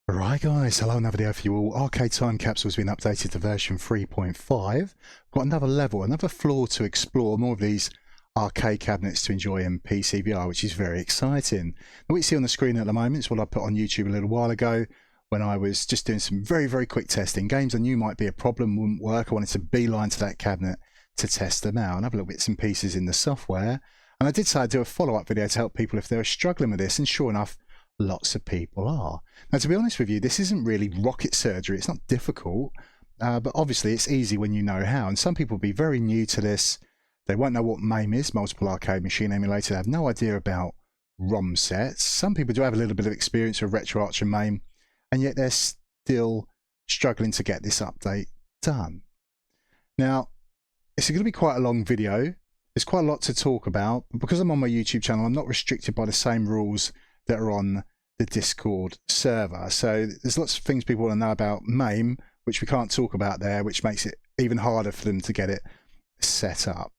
Alright guys, hello, another video for you all. Arcade Time Capsule has been updated to version 3.5. Got another level, another floor to explore, more of these arcade cabinets to enjoy in PCVR, which is very exciting. Now, what you see on the screen at the moment is what I put on YouTube a little while ago when I was just doing some very quick testing. Games I knew might be a problem, wouldn't work. I wanted to beeline to that cabinet to test them out and have a little bits and pieces in the software. And I did say I'd do a follow-up video to help people if they were struggling with this, and sure enough, lots of people are. Now, to be honest with you, this isn't really rocket surgery. It's not difficult, but obviously it's easy when you know how. And some people will be very new to this. They won't know what MAME is, multiple arcade machine emulator. They have no idea about ROM sets. Some people do have a little bit of experience with RetroArch and MAME, and yet they're still struggling to get this update done. Now, it's going to be quite a long video. There's quite a lot to talk about, but because I'm on my YouTube channel, I'm not restricted by the same rules that are on the Discord server. So there's lots of things people want to know about MAME, which we can't talk about there, which makes it even harder for them to get it set up.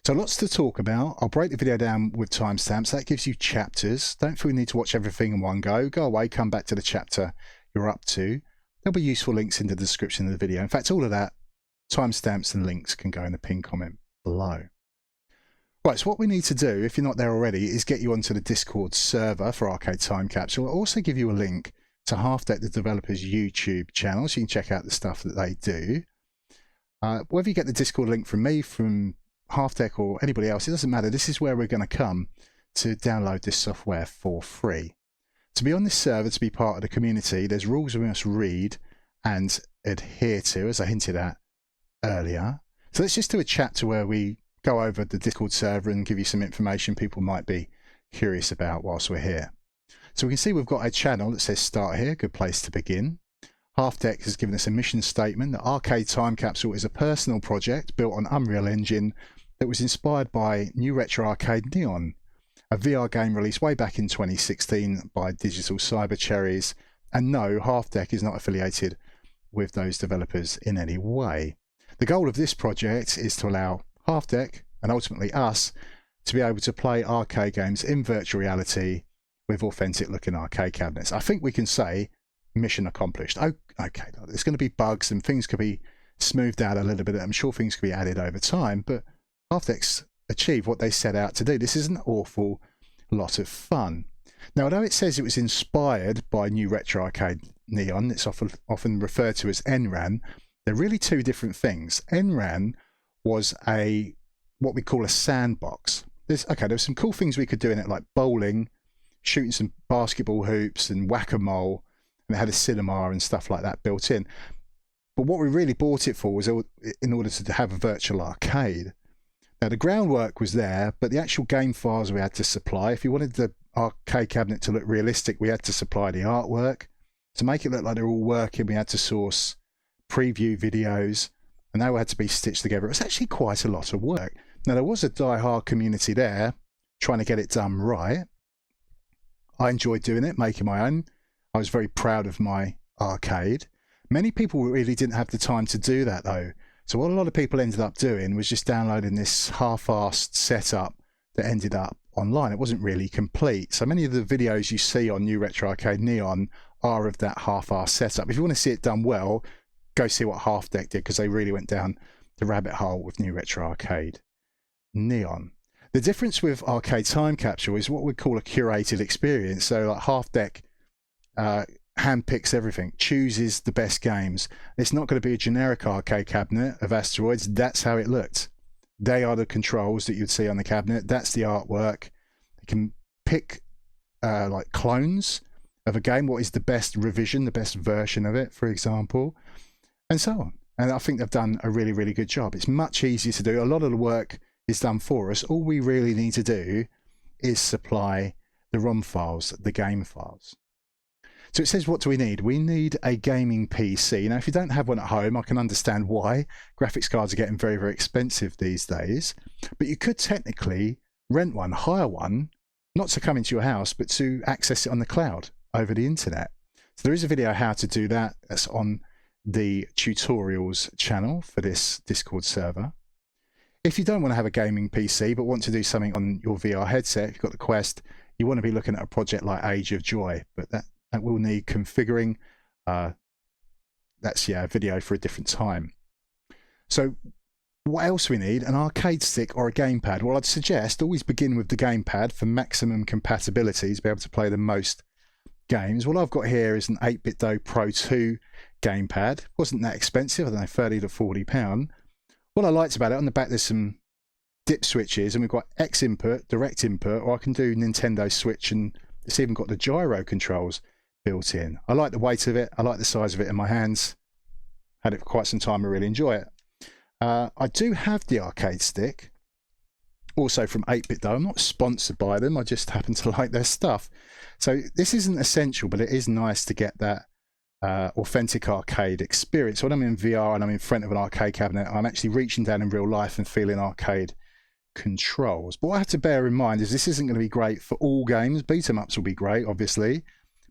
So lots to talk about. I'll break the video down with timestamps. That gives you chapters. Don't feel you need to watch everything in one go. Go away, come back to the chapter you're up to. There'll be useful links in the description of the video. In fact, all of that, timestamps and links, can go in the pinned comment below. Right, so what we need to do, if you're not there already, is get you onto the Discord server for Arcade Time Capsule. I'll also give you a link to Half Deck, the developer's YouTube channel, so you can check out the stuff that they do. Whether you get the Discord link from me, from Half Deck, or anybody else, it doesn't matter. This is where we're going to come to download this software for free. To be on this server, to be part of the community, there's rules we must read and adhere to, as I hinted at earlier. So let's just do a chapter where we go over the Discord server and give you some information people might be curious about whilst we're here. So we can see we've got a channel that says start here, good place to begin. Half Deck has given us a mission statement that Arcade Time Capsule is a personal project built on Unreal Engine that was inspired by new retro arcade Neon, a VR game released way back in 2016 by Digital Cyber Cherries. And no, Half Deck is not affiliated with those developers in any way. The goal of this project is to allow Half Deck, and ultimately us, to be able to play arcade games in virtual reality with authentic looking arcade cabinets. I think we can say mission accomplished. Oh, okay, there's going to be bugs and things could be smoothed out a little bit. I'm sure things could be added over time, but Half Deck's achieved what they set out to do. This is an awful lot of fun. Now, although it says it was inspired by new retro arcade Neon, it's often referred to as NRAN, they're really two different things. NRAN was what we call a sandbox. There's some cool things we could do in it, like bowling, shooting some basketball hoops and whack-a-mole, and it had a cinema and stuff like that built in. But what we really bought it for was in order to have a virtual arcade. Now, the groundwork was there, but the actual game files we had to supply, if you wanted the arcade cabinet to look realistic, we had to supply the artwork. To make it look like they're all working, we had to source preview videos, and they all had to be stitched together. It was actually quite a lot of work. Now, there was a die-hard community there trying to get it done right. I enjoyed doing it, making my own. I was very proud of my arcade. Many people really didn't have the time to do that, though. So what a lot of people ended up doing was just downloading this half-assed setup that ended up online. It wasn't really complete. So many of the videos you see on New Retro Arcade Neon are of that half-assed setup. If you want to see it done well, go see what Half Deck did, because they really went down the rabbit hole with New Retro Arcade Neon. The difference with Arcade Time Capsule is what we call a curated experience. So like Half Deck handpicks everything, chooses the best games. It's not going to be a generic arcade cabinet of asteroids. That's how it looked. They are the controls that you'd see on the cabinet. That's the artwork. You can pick like clones of a game. What is the best revision, the best version of it, for example, and so on. And I think they've done a really good job. It's much easier to do. A lot of the work is done for us. All we really need to do is supply the ROM files, the game files. So it says, what do we need? We need a gaming PC. Now, if you don't have one at home, I can understand why. Graphics cards are getting very expensive these days. But you could technically rent one, hire one, not to come into your house, but to access it on the cloud over the internet. So there is a video how to do that. That's on the tutorials channel for this Discord server. If you don't want to have a gaming PC but want to do something on your VR headset, if you've got the Quest, you want to be looking at a project like Age of Joy, but that will need configuring. That's a video for a different time. So what else we need? An arcade stick or a gamepad? Well, I'd suggest always begin with the gamepad for maximum compatibility to be able to play the most games. What I've got here is an 8BitDo Pro 2 gamepad. It wasn't that expensive, I don't know, £30 to £40. What I liked about it, on the back there's some dip switches, and we've got X input, direct input, or I can do Nintendo Switch, and it's even got the gyro controls built in. I like the weight of it, I like the size of it in my hands. Had it for quite some time, I really enjoy it. I do have the arcade stick, also from 8BitDo. I'm not sponsored by them, I just happen to like their stuff. So this isn't essential, but it is nice to get that authentic arcade experience. When I'm in VR and I'm in front of an arcade cabinet, I'm actually reaching down in real life and feeling arcade controls. But what I have to bear in mind is this isn't going to be great for all games. Beat 'em ups will be great, obviously,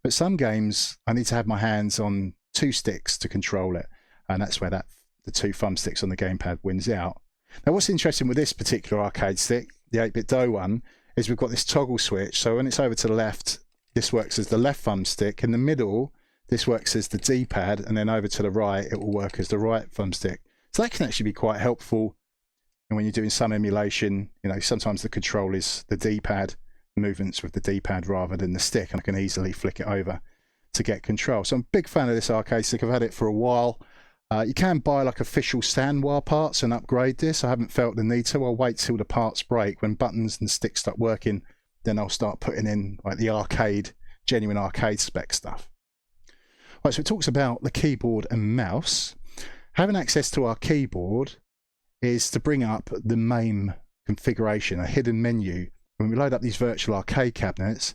but some games I need to have my hands on 2 sticks to control it, and that's where the 2 thumbsticks on the gamepad wins out. Now what's interesting with this particular arcade stick, the 8BitDo one, is we've got this toggle switch. So when it's over to the left, this works as the left thumbstick. In the middle, this works as the D-pad, and then over to the right, it will work as the right thumbstick. So that can actually be quite helpful. And when you're doing some emulation, you know, sometimes the control is the D-pad, movements with the D-pad rather than the stick, and I can easily flick it over to get control. So I'm a big fan of this arcade stick. I've had it for a while. You can buy like official SandWire parts and upgrade this. I haven't felt the need to. I'll wait till the parts break. When buttons and sticks start working, then I'll start putting in like the arcade, genuine arcade spec stuff. Right, so it talks about the keyboard and mouse. Having access to our keyboard is to bring up the MAME configuration, a hidden menu. When we load up these virtual arcade cabinets,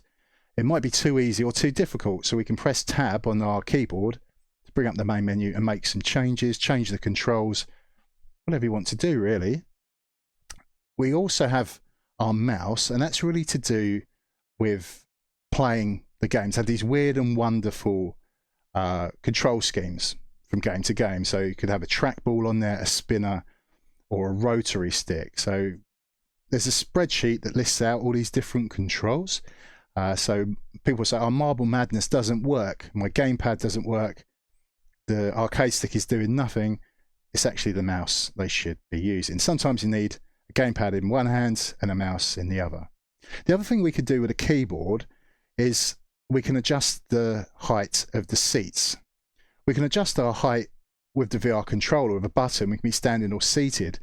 it might be too easy or too difficult, so we can press tab on our keyboard to bring up the main menu and make some changes, change the controls, whatever you want to do really. We also have our mouse, and that's really to do with playing the games. Have these weird and wonderful control schemes from game to game. So you could have a trackball on there, a spinner, or a rotary stick. So there's a spreadsheet that lists out all these different controls. So people say, oh, Marble Madness doesn't work, my gamepad doesn't work, the arcade stick is doing nothing. It's actually the mouse they should be using. Sometimes you need a gamepad in one hand and a mouse in the other. The other thing we could do with a keyboard is we can adjust the height of the seats. We can adjust our height with the VR controller with a button. We can be standing or seated,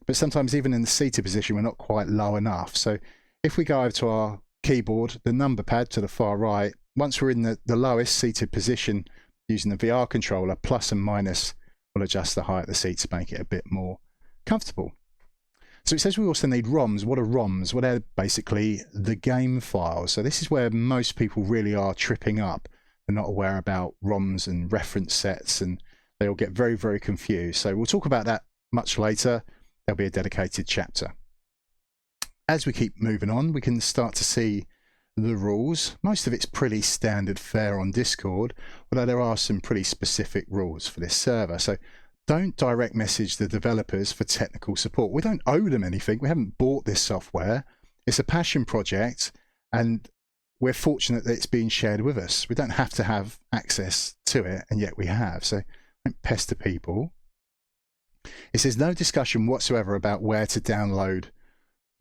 but sometimes even in the seated position we're not quite low enough. So if we go over to our keyboard, the number pad to the far right, once we're in the lowest seated position using the VR controller, plus and minus will adjust the height of the seat to make it a bit more comfortable. So it says we also need ROMs. What are ROMs? Well, they're basically the game files. So this is where most people really are tripping up. They're not aware about ROMs and reference sets, and they all get very, very confused. So we'll talk about that much later. There'll be a dedicated chapter. As we keep moving on, we can start to see the rules. Most of it's pretty standard fare on Discord, although there are some pretty specific rules for this server. So don't direct message the developers for technical support. We don't owe them anything. We haven't bought this software. It's a passion project, and we're fortunate that it's being shared with us. We don't have to have access to it, and yet we have. So don't pester people. It says no discussion whatsoever about where to download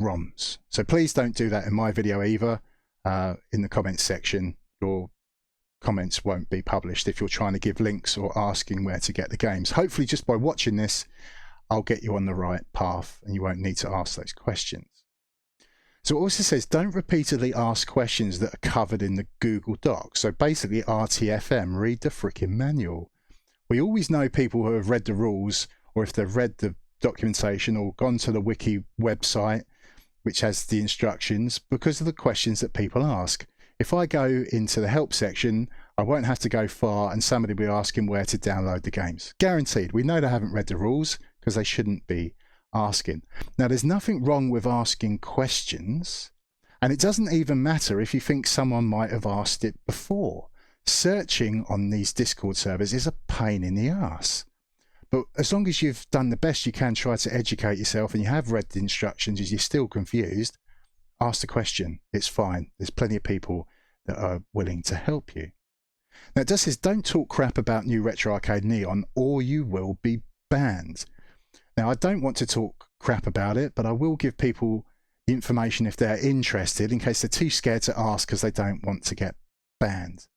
ROMs. So please don't do that in my video either. In the comments section, your comments won't be published if you're trying to give links or asking where to get the games. Hopefully just by watching this, I'll get you on the right path and you won't need to ask those questions. So it also says don't repeatedly ask questions that are covered in the Google Docs. So basically RTFM, read the frickin' manual. We always know people who have read the rules, or if they've read the documentation or gone to the wiki website, which has the instructions, because of the questions that people ask. If I go into the help section, I won't have to go far and somebody will be asking where to download the games. Guaranteed. We know they haven't read the rules because they shouldn't be asking. Now, there's nothing wrong with asking questions, and it doesn't even matter if you think someone might have asked it before. Searching on these Discord servers is a pain in the ass. But as long as you've done the best you can, try to educate yourself, and you have read the instructions, as you're still confused, ask the question. It's fine. There's plenty of people that are willing to help you. Now it does says, don't talk crap about New Retro Arcade Neon or you will be banned. Now I don't want to talk crap about it, but I will give people the information if they're interested, in case they're too scared to ask because they don't want to get banned.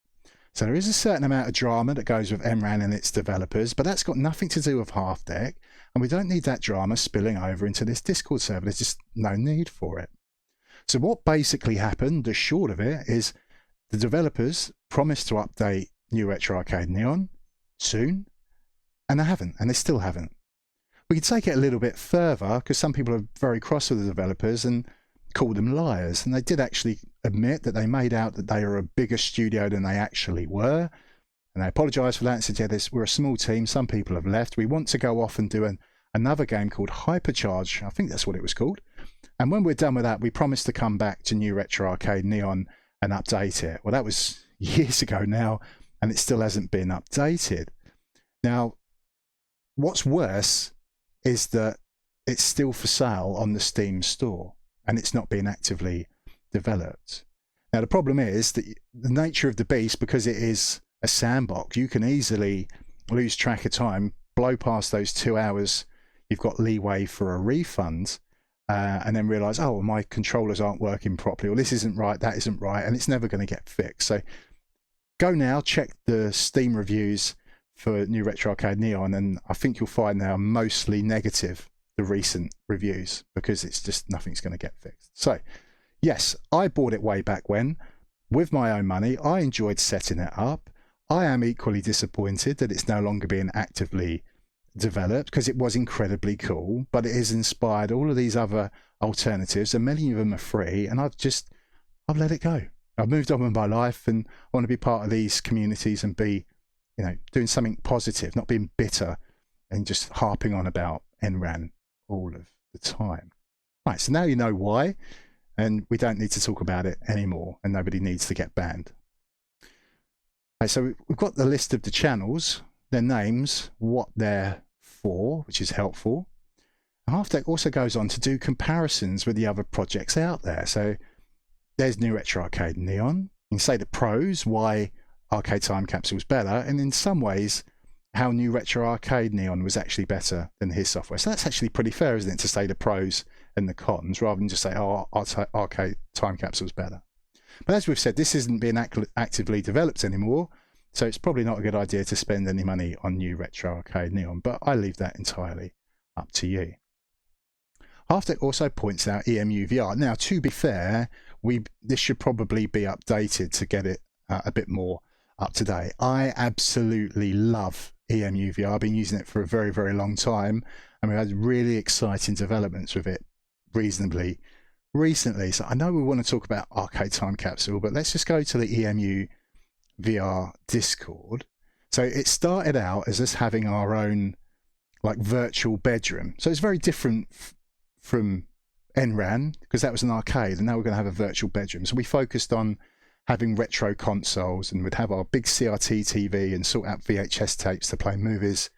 So there is a certain amount of drama that goes with NRAN and its developers, but that's got nothing to do with Half Deck, and we don't need that drama spilling over into this Discord server. There's just no need for it. So what basically happened, the short of it, is the developers promised to update New Retro Arcade Neon soon, and they haven't, and they still haven't. We could take it a little bit further, because some people are very cross with the developers and call them liars, and they did actually admit that they made out that they are a bigger studio than they actually were, and they apologised for that and said, yeah, we're a small team, some people have left, we want to go off and do another game called Hypercharge, I think that's what it was called, and when we're done with that, we promise to come back to New Retro Arcade Neon and update it. Well, that was years ago now, and it still hasn't been updated. Now, what's worse is that it's still for sale on the Steam store and it's not being actively developed. Now the problem is that the nature of the beast, because it is a sandbox, you can easily lose track of time, blow past those 2 hours, you've got leeway for a refund, and then realise, oh, my controllers aren't working properly, or this isn't right, that isn't right, and it's never going to get fixed. So go now, check the Steam reviews for New Retro Arcade Neon, and I think you'll find they are mostly negative, the recent reviews, because it's just nothing's going to get fixed. So yes, I bought it way back when with my own money. I enjoyed setting it up. I am equally disappointed that it's no longer being actively developed, because it was incredibly cool, but it has inspired all of these other alternatives, and many of them are free, and I've let it go. I've moved on with my life, and I want to be part of these communities and be, you know, doing something positive, not being bitter and just harping on about NRAN all of the time. Right, so now you know why, and we don't need to talk about it anymore, and nobody needs to get banned. Right, so we've got the list of the channels, their names, what they're for, which is helpful. Half Deck also goes on to do comparisons with the other projects out there. So there's New Retro Arcade Neon. You can say the pros, why Arcade Time Capsule is better, and in some ways how New Retro Arcade Neon was actually better than his software. So that's actually pretty fair, isn't it, to say the pros and the cons rather than just say, oh, Arcade Time Capsule is better. But as we've said, this isn't being actively developed anymore, so it's probably not a good idea to spend any money on New Retro Arcade Neon, but I leave that entirely up to you. Half Deck also points out EmuVR. Now, to be fair, this should probably be updated to get it a bit more up to date. I absolutely love EmuVR. I've been using it for a very, very long time, and we've had really exciting developments with it reasonably recently. So I know we want to talk about Arcade Time Capsule, but let's just go to the EmuVR Discord. So it started out as us having our own like virtual bedroom. So it's very different from NRAN, because that was an arcade, and now we're going to have a virtual bedroom. So we focused on having retro consoles, and we'd have our big CRT TV and sort out VHS tapes to play movies.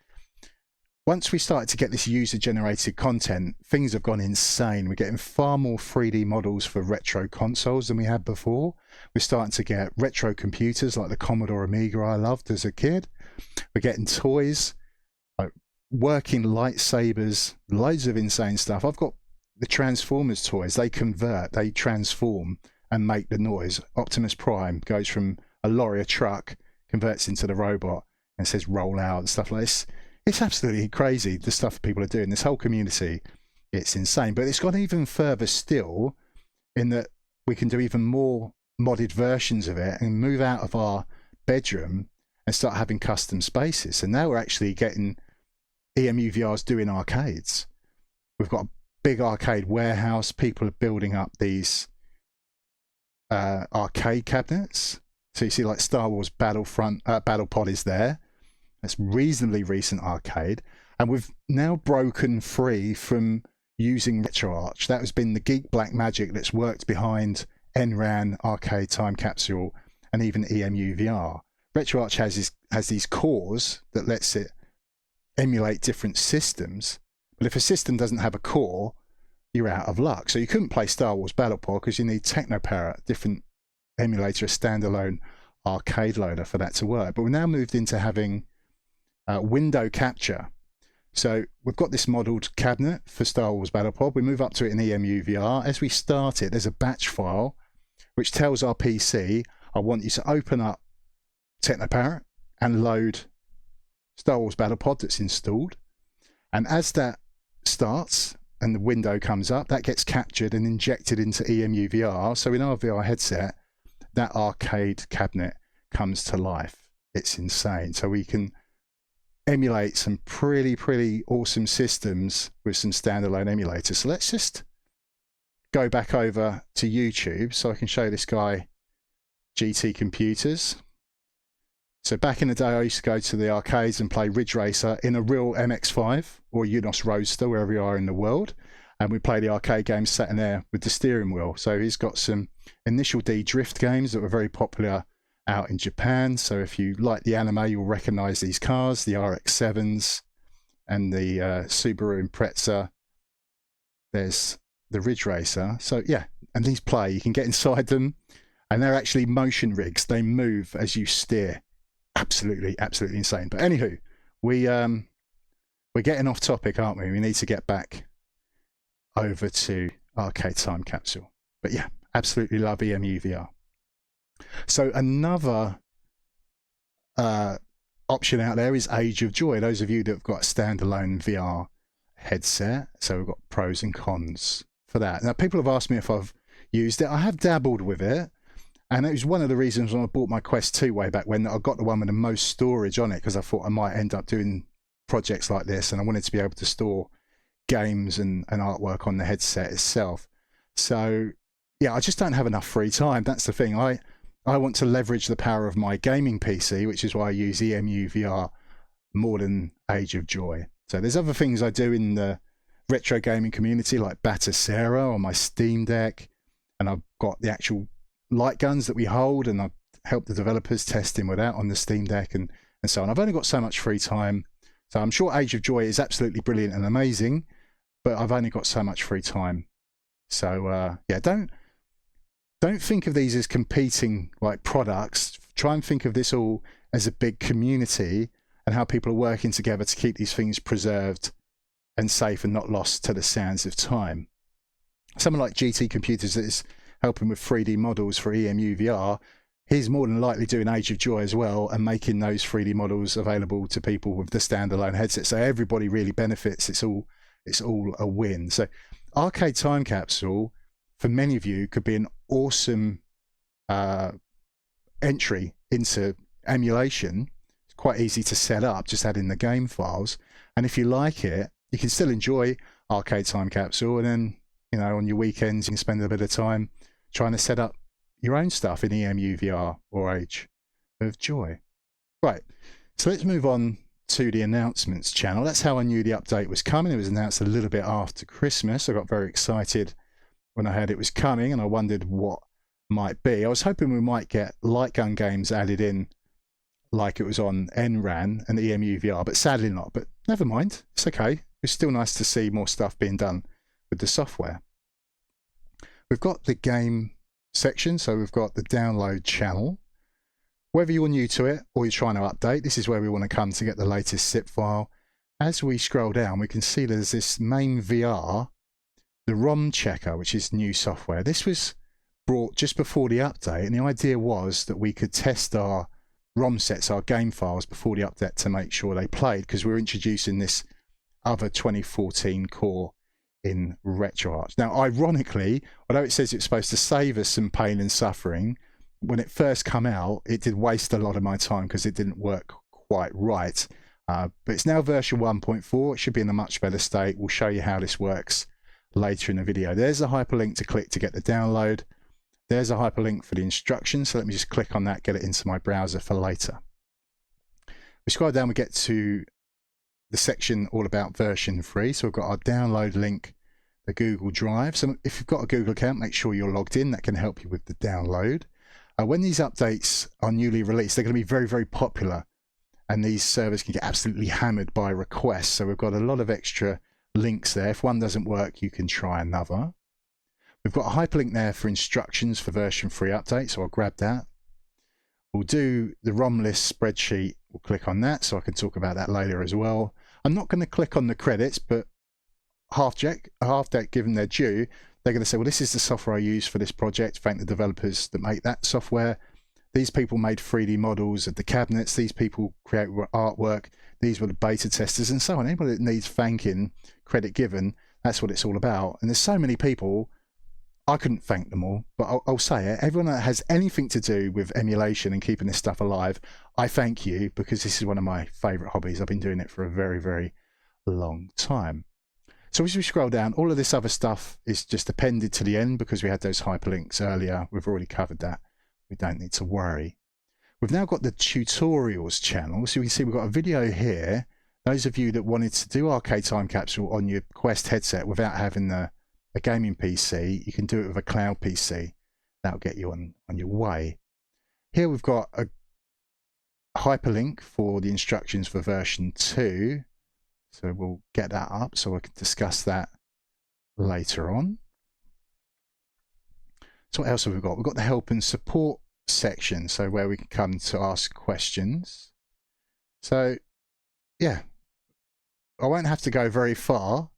Once we started to get this user-generated content, things have gone insane. We're getting far more 3D models for retro consoles than we had before. We're starting to get retro computers like the Commodore Amiga I loved as a kid. We're getting toys, like working lightsabers, loads of insane stuff. I've got the Transformers toys. They convert, they transform and make the noise. Optimus Prime goes from a lorry, a truck, converts into the robot and says roll out and stuff like this. It's absolutely crazy, the stuff people are doing. This whole community, it's insane. But it's gone even further still, in that we can do even more modded versions of it and move out of our bedroom and start having custom spaces. So now we're actually getting EmuVRs doing arcades. We've got a big arcade warehouse. People are building up these arcade cabinets. So you see like Star Wars Battlefront, Battle Pod is there. That's reasonably recent arcade. And we've now broken free from using RetroArch. That has been the geek black magic that's worked behind NRAN, Arcade Time Capsule, and even EmuVR. RetroArch has these cores that lets it emulate different systems. But if a system doesn't have a core, you're out of luck. So you couldn't play Star Wars Battle Pod because you need Technoparrot, different emulator, a standalone arcade loader for that to work. But we're now moved into having window capture. So we've got this modelled cabinet for Star Wars Battle Pod. We move up to it in EmuVR. As we start it, there's a batch file which tells our PC, I want you to open up Technoparrot and load Star Wars Battle Pod that's installed. And as that starts and the window comes up, that gets captured and injected into EmuVR. So in our VR headset, that arcade cabinet comes to life. It's insane. So we can emulate some pretty awesome systems with some standalone emulators. So let's just go back over to YouTube so I can show this guy GT Computers. So back in the day, I used to go to the arcades and play Ridge Racer in a real MX-5 or Unos Roadster, wherever you are in the world. And we play the arcade games sat in there with the steering wheel. So he's got some Initial D drift games that were very popular out in Japan. So if you like the anime, you'll recognize these cars, the RX-7s and the Subaru Impreza. There's the Ridge Racer. So yeah, and these play, you can get inside them and they're actually motion rigs. They move as you steer. Absolutely insane. But anywho, we're getting off topic, aren't we? We need to get back over to Arcade Time Capsule. But yeah, absolutely love EmuVR. So another option out there is Age of Joy. Those of you that have got a standalone VR headset. So we've got pros and cons for that. Now, people have asked me if I've used it. I have dabbled with it. And it was one of the reasons when I bought my Quest 2 way back when, that I got the one with the most storage on it, because I thought I might end up doing projects like this and I wanted to be able to store games and artwork on the headset itself. So yeah, I just don't have enough free time. That's the thing. I want to leverage the power of my gaming PC, which is why I use EmuVR more than Age of Joy. So there's other things I do in the retro gaming community, like Batacera on my Steam Deck, and I've got the actual light guns that we hold, and I've helped the developers testing with that on the Steam Deck and so on. I've only got so much free time, so I'm sure Age of Joy is absolutely brilliant and amazing, but I've only got so much free time. So yeah, don't think of these as competing like products. Try and think of this all as a big community and how people are working together to keep these things preserved and safe and not lost to the sands of time. Someone like GT Computers that is helping with 3D models for EmuVR, he's more than likely doing Age of Joy as well and making those 3D models available to people with the standalone headset. So everybody really benefits. It's all a win. So Arcade Time Capsule, for many of you, could be an awesome entry into emulation. It's quite easy to set up, just add in the game files. And if you like it, you can still enjoy Arcade Time Capsule, and then, you know, on your weekends you can spend a bit of time trying to set up your own stuff in EmuVR or Age of Joy. Right, so let's move on to the announcements channel. That's how I knew the update was coming. It was announced a little bit after Christmas. I got very excited when I heard it was coming, and I wondered what might be. I was hoping we might get light gun games added in like it was on NRAN and EmuVR, but sadly not. But never mind, it's okay. It's still nice to see more stuff being done with the software. We've got the game section, so we've got the download channel. Whether you're new to it or you're trying to update, this is where we want to come to get the latest zip file. As we scroll down, we can see there's this MAMEVR, the ROM checker, which is new software. This was brought just before the update, and the idea was that we could test our ROM sets, our game files, before the update to make sure they played, because we're introducing this other 2014 core in RetroArch. Now, ironically, although it says it's supposed to save us some pain and suffering, when it first came out, it did waste a lot of my time because it didn't work quite right. But it's now version 1.4. It should be in a much better state. We'll show you how this works later in the video. There's a hyperlink to click to get the download. There's a hyperlink for the instructions. So let me just click on that, get it into my browser for later. We scroll down, we get to the section all about version 3. So we've got our download link, the Google Drive. So if you've got a Google account, make sure you're logged in. That can help you with the download. When these updates are newly released, they're going to be very, very popular, and these servers can get absolutely hammered by requests. So we've got a lot of extra links there. If one doesn't work, you can try another. We've got a hyperlink there for instructions for version 3 update, so I'll grab that. We'll do the ROM list spreadsheet. We'll click on that, so I can talk about that later as well. I'm not going to click on the credits, but Half Deck, given their due, they're going to say, well, this is the software I use for this project. Thank the developers that make that software. These people made 3D models of the cabinets. These people create artwork. These were the beta testers and so on. Anybody that needs thanking, credit given, that's what it's all about. And there's so many people, I couldn't thank them all, but I'll say it. Everyone that has anything to do with emulation and keeping this stuff alive, I thank you, because this is one of my favourite hobbies. I've been doing it for a very, very long time. So as we scroll down, all of this other stuff is just appended to the end because we had those hyperlinks earlier. We've already covered that. We don't need to worry. We've now got the tutorials channel. So you can see we've got a video here. Those of you that wanted to do Arcade Time Capsule on your Quest headset without having a gaming PC, you can do it with a cloud PC. That'll get you on your way. Here we've got a hyperlink for the instructions for version 2. So we'll get that up so I can discuss that later on. So what else have we got? We've got the help and support section, so where we can come to ask questions. So yeah, I won't have to go very far,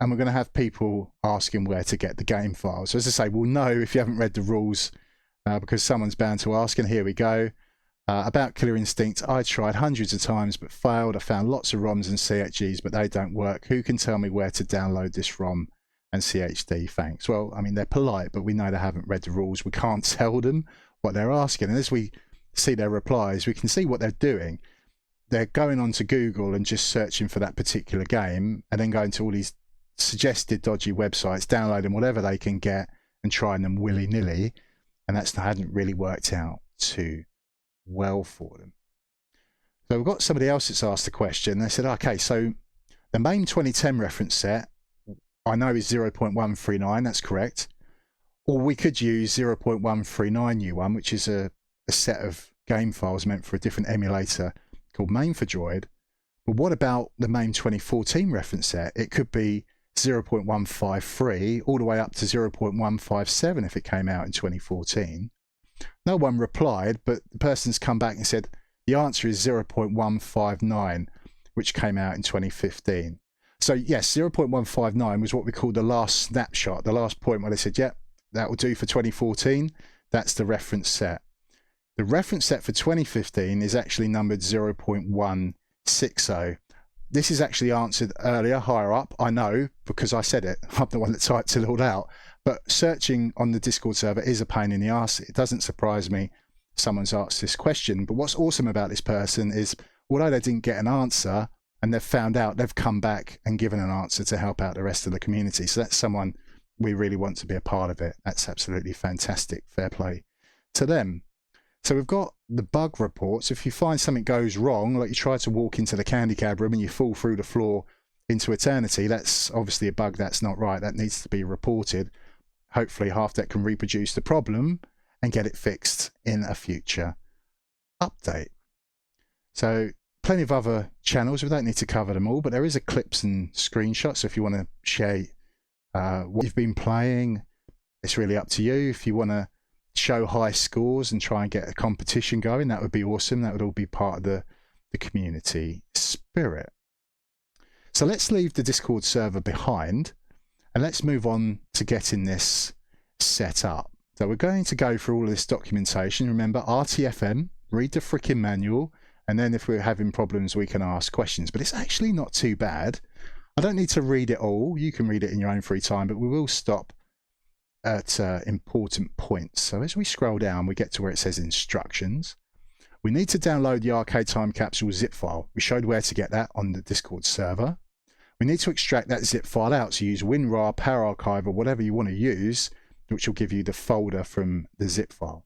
and we're going to have people asking where to get the game file. So as I say, we'll know if you haven't read the rules because someone's bound to ask, and here we go. About Killer Instinct, I tried hundreds of times but failed. I found lots of ROMs and CHDs, but they don't work. Who can tell me where to download this ROM and CHD? Thanks. Well, I mean, they're polite, but we know they haven't read the rules. We can't tell them what they're asking. And as we see their replies, we can see what they're doing. They're going on to Google and just searching for that particular game, and then going to all these suggested dodgy websites, downloading whatever they can get and trying them willy-nilly. And that hadn't really worked out too well for them. So we've got somebody else that's asked a question. They said, okay, so the MAME 2010 reference set I know is 0.139, that's correct, or we could use 0.139U1, which is a set of game files meant for a different emulator called MAMEVR. But what about the MAME 2014 reference set? It could be 0.153 all the way up to 0.157 if it came out in 2014. No one replied, but the person's come back and said the answer is 0.159, which came out in 2015. So yes, 0.159 was what we call the last snapshot, the last point where they said, yep, that will do for 2014. That's the reference set. The reference set for 2015 is actually numbered 0.160. This is actually answered earlier, higher up. I know, because I said it. I'm the one that typed it all out. But searching on the Discord server is a pain in the arse. It doesn't surprise me someone's asked this question. But what's awesome about this person is, although they didn't get an answer and they've found out, they've come back and given an answer to help out the rest of the community. So that's someone we really want to be a part of it. That's absolutely fantastic. Fair play to them. So we've got the bug reports. If you find something goes wrong, like you try to walk into the candy cab room and you fall through the floor into eternity, that's obviously a bug that's not right. That needs to be reported. Hopefully Half Deck can reproduce the problem and get it fixed in a future update. So plenty of other channels. We don't need to cover them all, but there is a clips and screenshots. So if you want to share what you've been playing, it's really up to you. If you want to show high scores and try and get a competition going, that would be awesome. That would all be part of the community spirit. So let's leave the Discord server behind and let's move on to getting this set up. So we're going to go through all of this documentation. Remember, RTFM, read the frickin' manual, and then if we're having problems we can ask questions. But it's actually not too bad. I don't need to read it all. You can read it in your own free time, but we will stop at important points. So as we scroll down, we get to where it says instructions. We need to download the Arcade Time Capsule zip file. We showed where to get that on the Discord server. We need to extract that zip file out, so use WinRAR, Power Archive, or whatever you want to use, which will give you the folder from the zip file.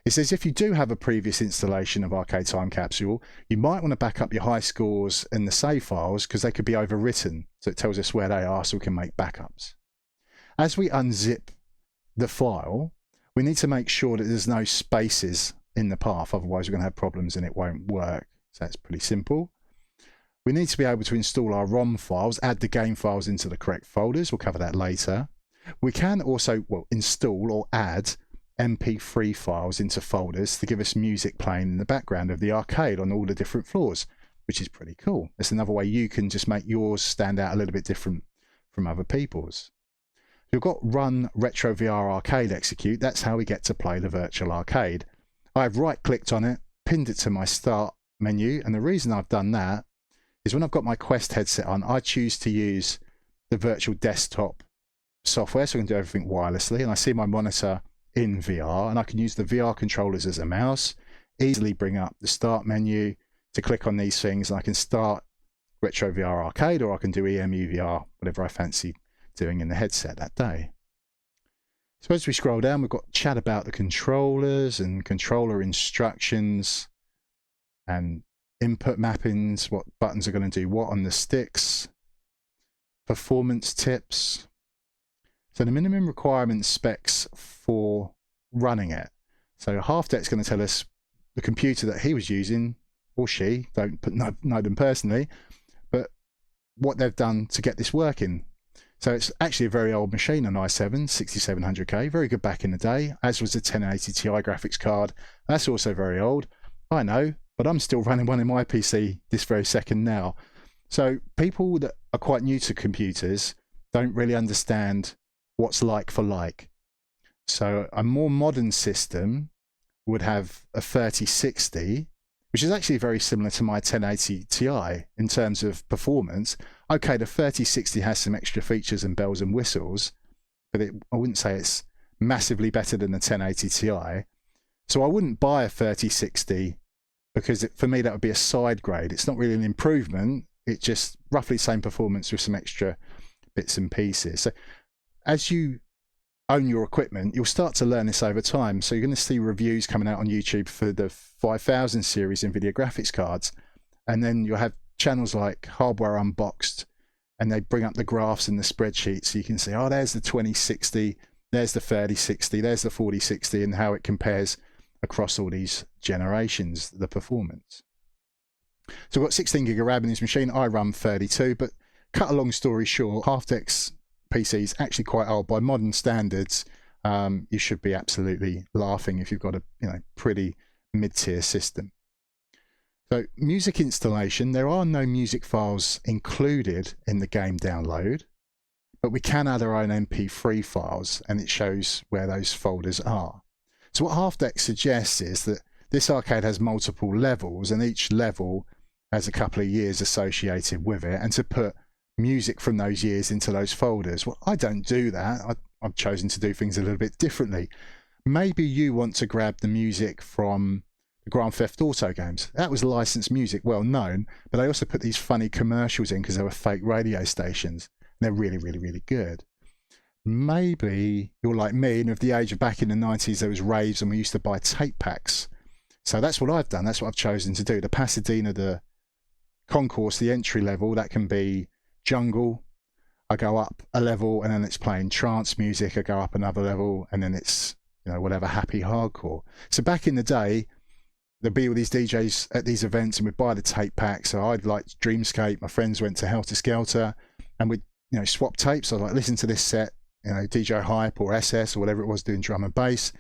It says if you do have a previous installation of Arcade Time Capsule, you might want to back up your high scores and the save files because they could be overwritten. So it tells us where they are so we can make backups. As we unzip the file, we need to make sure that there's no spaces in the path, otherwise we're going to have problems and it won't work. So that's pretty simple. We need to be able to install our ROM files, add the game files into the correct folders. We'll cover that later. We can also install or add MP3 files into folders to give us music playing in the background of the arcade on all the different floors, which is pretty cool. It's another way you can just make yours stand out a little bit different from other people's. You've got Run Retro VR Arcade Execute. That's how we get to play the virtual arcade. I've right-clicked on it, pinned it to my start menu, and the reason I've done that is when I've got my Quest headset on, I choose to use the virtual desktop software so I can do everything wirelessly, and I see my monitor in VR, and I can use the VR controllers as a mouse, easily bring up the start menu to click on these things, and I can start Retro VR Arcade, or I can do EmuVR, whatever I fancy doing in the headset that day. So as we scroll down, we've got chat about the controllers and controller instructions and input mappings, what buttons are going to do what on the sticks, performance tips. So the minimum requirement specs for running it. So Halfdeck's going to tell us the computer that he was using, or she, don't know them personally, but what they've done to get this working. So it's actually a very old machine, an i7 6700K, very good back in the day, as was the 1080 Ti graphics card. That's also very old, I know, but I'm still running one in my PC this very second now. So people that are quite new to computers don't really understand what's like for like. So a more modern system would have a 3060, which is actually very similar to my 1080 Ti in terms of performance. Okay, the 3060 has some extra features and bells and whistles, but I wouldn't say it's massively better than the 1080 Ti. So I wouldn't buy a 3060 because for me that would be a side grade. It's not really an improvement. It's just roughly the same performance with some extra bits and pieces. So as you own your equipment, you'll start to learn this over time. So you're going to see reviews coming out on YouTube for the 5000 series NVIDIA graphics cards, and then you'll have channels like Hardware Unboxed, and they bring up the graphs and the spreadsheets so you can see, oh, there's the 2060, there's the 3060, there's the 4060, and how it compares across all these generations, the performance. So I've got 16 gig of RAM in this machine. I run 32, but cut a long story short, Halfdeck's PC is actually quite old by modern standards. You should be absolutely laughing if you've got a pretty mid-tier system. So music installation, there are no music files included in the game download, but we can add our own MP3 files, and it shows where those folders are. So what Halfdeck suggests is that this arcade has multiple levels, and each level has a couple of years associated with it, and to put music from those years into those folders. Well, I don't do that. I've chosen to do things a little bit differently. Maybe you want to grab the music from the Grand Theft Auto games. That was licensed music, well known, but I also put these funny commercials in because they were fake radio stations, and they're really, really, really good. Maybe you're like me, and of the age of back in the 90s, there was raves and we used to buy tape packs. So that's what I've done. That's what I've chosen to do. The Pasadena, the concourse, the entry level, that can be jungle. I go up a level and then it's playing trance music. I go up another level and then it's whatever, happy hardcore. So back in the day, there'd be all these DJs at these events and we'd buy the tape pack. So I'd like Dreamscape, my friends went to Helter Skelter, and we'd swap tapes. I'd like, listen to this set, DJ Hype or SS or whatever it was doing drum and bass.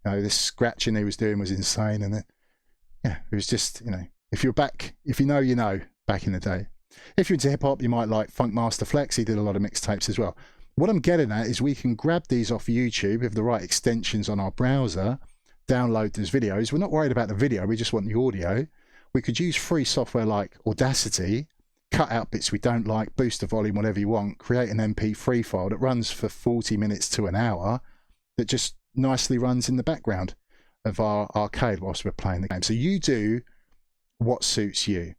This scratching he was doing was insane, and it was just if you're back, if you know back in the day. If you're into hip hop, you might like Funkmaster Flex. He did a lot of mixtapes as well. What I'm getting at is we can grab these off YouTube with the right extensions on our browser, download those videos. We're not worried about the video, we just want the audio. We could use free software like Audacity, cut out bits we don't like, boost the volume, whatever you want, create an MP3 file that runs for 40 minutes to an hour that just nicely runs in the background of our arcade whilst we're playing the game. So you do what suits you.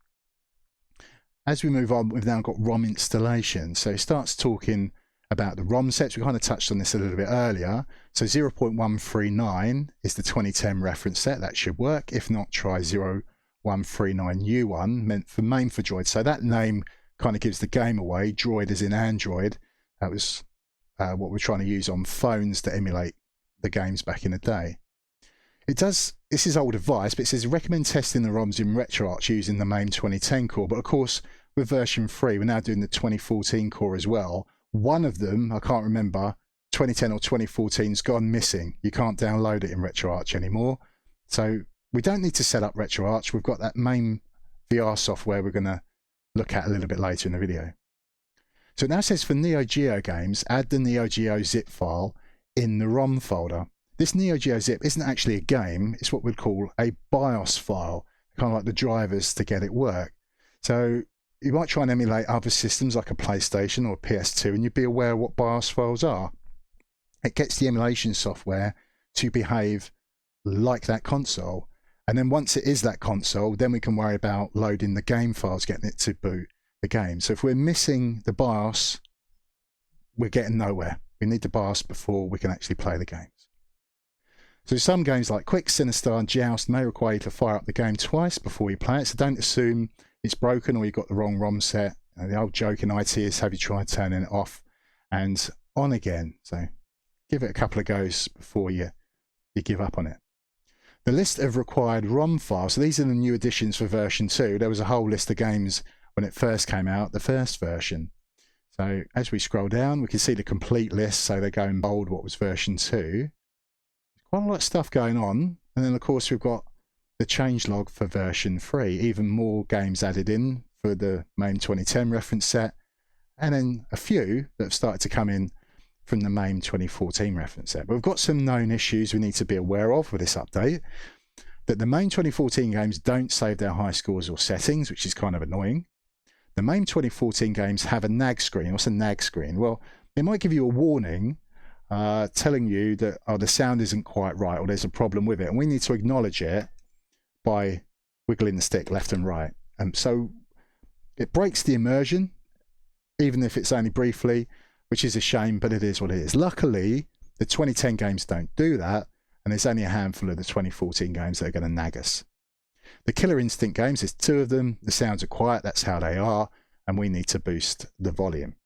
As we move on, we've now got ROM installation. So it starts talking about the ROM sets. We kind of touched on this a little bit earlier. So 0.139 is the 2010 reference set. That should work. If not, try 0139U1, meant for MAME for Droid. So that name kind of gives the game away. Droid as in Android. That was what we're trying to use on phones to emulate the games back in the day. It does, this is old advice, but it says recommend testing the ROMs in RetroArch using the MAME 2010 core. But of course, with version 3, we're now doing the 2014 core as well. One of them, I can't remember, 2010 or 2014's gone missing. You can't download it in RetroArch anymore. So we don't need to set up RetroArch. We've got that MAMEVR software we're going to look at a little bit later in the video. So it now says for Neo Geo games, add the Neo Geo zip file in the ROM folder. This Neo Geo zip isn't actually a game. It's what we'd call a BIOS file, kind of like the drivers to get it work. So you might try and emulate other systems like a PlayStation or a PS2, and you'd be aware of what BIOS files are. It gets the emulation software to behave like that console. And then once it is that console, then we can worry about loading the game files, getting it to boot the game. So if we're missing the BIOS, we're getting nowhere. We need the BIOS before we can actually play the games. So some games like Quick, Sinistar and Joust may require you to fire up the game twice before you play it. So don't assume it's broken or you've got the wrong ROM set. The old joke in IT is, have you tried turning it off and on again? So give it a couple of goes before you give up on it. The list of required ROM files, so these are the new additions for version 2. There was a whole list of games when it first came out, the first version. So as we scroll down, we can see the complete list. So they go in bold what was version 2. Quite a lot of stuff going on. And then of course we've got the changelog for version 3. Even more games added in for the MAME 2010 reference set. And then a few that have started to come in from the MAME 2014 reference set. But we've got some known issues we need to be aware of with this update. That the MAME 2014 games don't save their high scores or settings, which is kind of annoying. The MAME 2014 games have a nag screen. What's a nag screen? Well, it might give you a warning telling you that the sound isn't quite right or there's a problem with it. And we need to acknowledge it by wiggling the stick left and right. So it breaks the immersion, even if it's only briefly, which is a shame, but it is what it is. Luckily, the 2010 games don't do that, and there's only a handful of the 2014 games that are going to nag us. The Killer Instinct games, there's 2 of them. The sounds are quiet, that's how they are, and we need to boost the volume.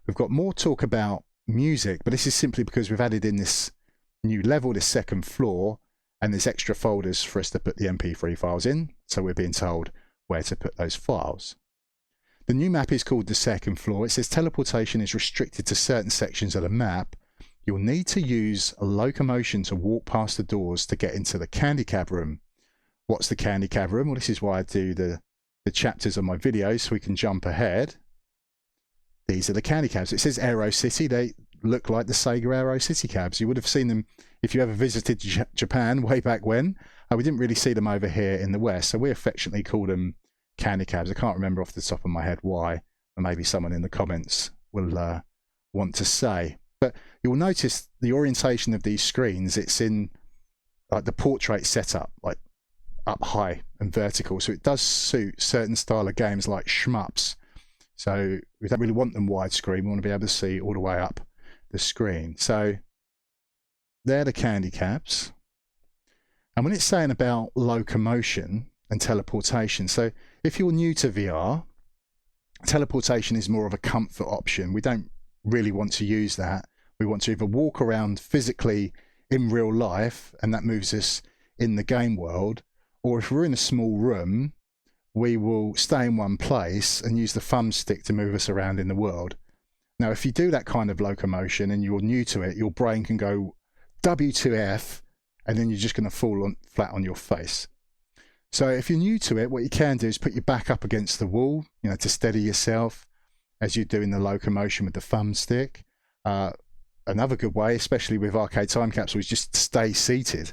We've got more talk about music, but this is simply because we've added in this new level, this second floor, and there's extra folders for us to put the MP3 files in, so we're being told where to put those files. The new map is called the second floor. It says teleportation is restricted to certain sections of the map. You'll need to use a locomotion to walk past the doors to get into the candy cab room. What's the candy cab room? Well, this is why I do the chapters of my videos, so we can jump ahead. These are the candy cabs. It says Aero City. They look like the Sega Aero City cabs. You would have seen them if you ever visited Japan way back when. We didn't really see them over here in the West, so we affectionately call them candy cabs. I can't remember off the top of my head why, and maybe someone in the comments will want to say. But you'll notice the orientation of these screens. It's in like the portrait setup, like up high and vertical. So it does suit certain style of games like shmups. So we don't really want them widescreen. We want to be able to see all the way up the screen. So they're the candy cabs. And when it's saying about locomotion and teleportation, so if you're new to VR, teleportation is more of a comfort option. We don't really want to use that. We want to either walk around physically in real life, and that moves us in the game world, or if we're in a small room, we will stay in one place and use the thumbstick to move us around in the world. Now, if you do that kind of locomotion and you're new to it, your brain can go W2F, and then you're just going to fall flat on your face. So if you're new to it, what you can do is put your back up against the wall, you know, to steady yourself as you're doing the locomotion with the thumbstick. Another good way, especially with Arcade Time Capsule, is just stay seated,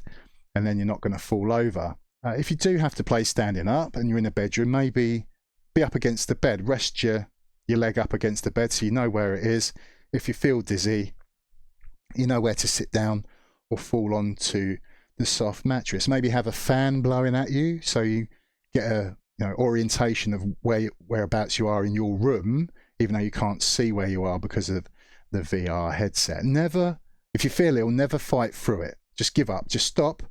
and then you're not going to fall over. If you do have to play standing up and you're in a bedroom, maybe be up against the bed. Rest your leg up against the bed so you know where it is. If you feel dizzy, you know where to sit down or fall onto the soft mattress. Maybe have a fan blowing at you so you get a orientation of whereabouts you are in your room, even though you can't see where you are because of the VR headset. Never, if you feel ill, never fight through it. Just give up. Just stop.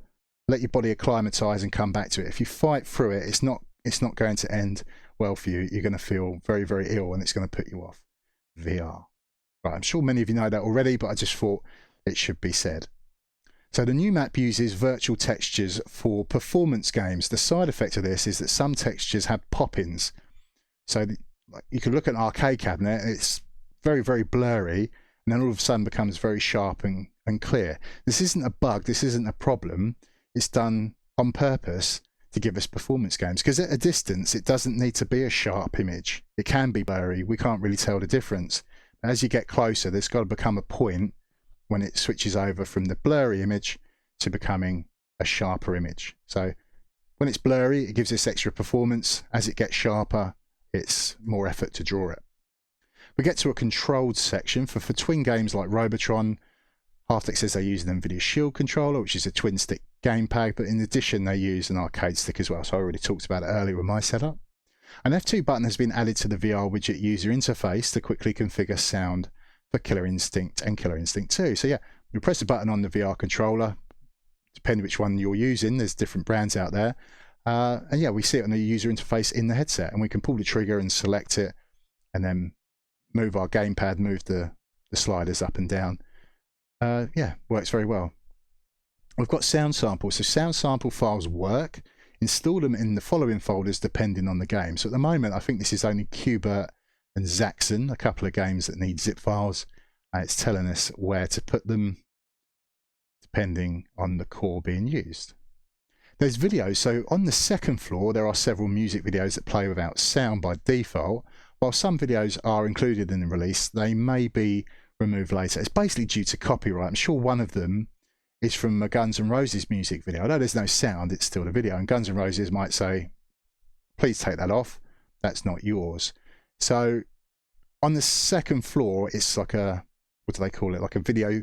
Let your body acclimatise and come back to it. If you fight through it, it's not going to end well for you. You're going to feel very, very ill, and it's going to put you off VR. Right, I'm sure many of you know that already, but I just thought it should be said. So the new map uses virtual textures for performance games. The side effect of this is that some textures have pop-ins. So you can look at an arcade cabinet, and it's very, very blurry, and then all of a sudden becomes very sharp and clear. This isn't a bug, this isn't a problem. It's done on purpose to give us performance gains, because at a distance it doesn't need to be a sharp image. It can be blurry, we can't really tell the difference. As you get closer, there's got to become a point when it switches over from the blurry image to becoming a sharper image. So when it's blurry, it gives us extra performance. As it gets sharper, it's more effort to draw it. We get to a controlled section for twin games like Robotron. Half-Deck says they use an NVIDIA Shield controller, which is a twin stick gamepad, but in addition they use an arcade stick as well, so I already talked about it earlier with my setup. An F2 button has been added to the VR widget user interface to quickly configure sound for Killer Instinct and Killer Instinct 2. So yeah, you press the button on the VR controller, depending which one you're using, there's different brands out there, and yeah, we see it on the user interface in the headset, and we can pull the trigger and select it, and then move our gamepad, move the sliders up and down. Yeah, works very well. We've got sound samples. So sound sample files work. Install them in the following folders depending on the game. So at the moment, I think this is only Qbert and Zaxxon, a couple of games that need zip files. It's telling us where to put them depending on the core being used. There's videos. So on the second floor, there are several music videos that play without sound by default. While some videos are included in the release, they may be removed later. It's basically due to copyright. I'm sure one of them is from a Guns N' Roses music video. Although there's no sound, it's still a video, and Guns N' Roses might say, please take that off, that's not yours. So on the second floor, it's like a, what do they call it, like a video,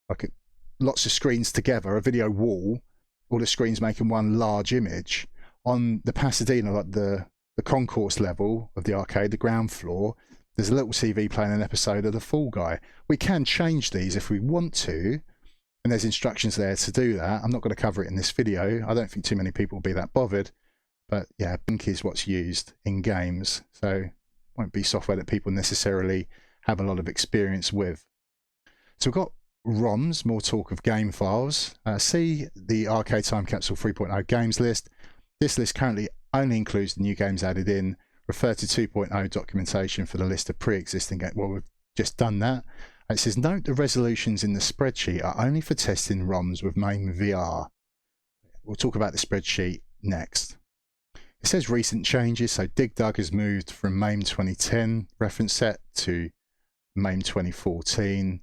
like lots of screens together, a video wall, all the screens making one large image. On the Pasadena, like the concourse level of the arcade, the ground floor, there's a little TV playing an episode of The Fall Guy. We can change these if we want to, and there's instructions there to do that. I'm not going to cover it in this video. I don't think too many people will be that bothered, but yeah, Blink is what's used in games, so it won't be software that people necessarily have a lot of experience with. So we've got ROMs, more talk of game files. See the Arcade Time Capsule 3.0 games list. This list currently only includes the new games added in. Refer to 2.0 documentation for the list of pre-existing games. Well, we've just done that. It says, note the resolutions in the spreadsheet are only for testing ROMs with MAMEVR. We'll talk about the spreadsheet next. It says recent changes. So Dig Dug has moved from MAME 2010 reference set to MAME 2014.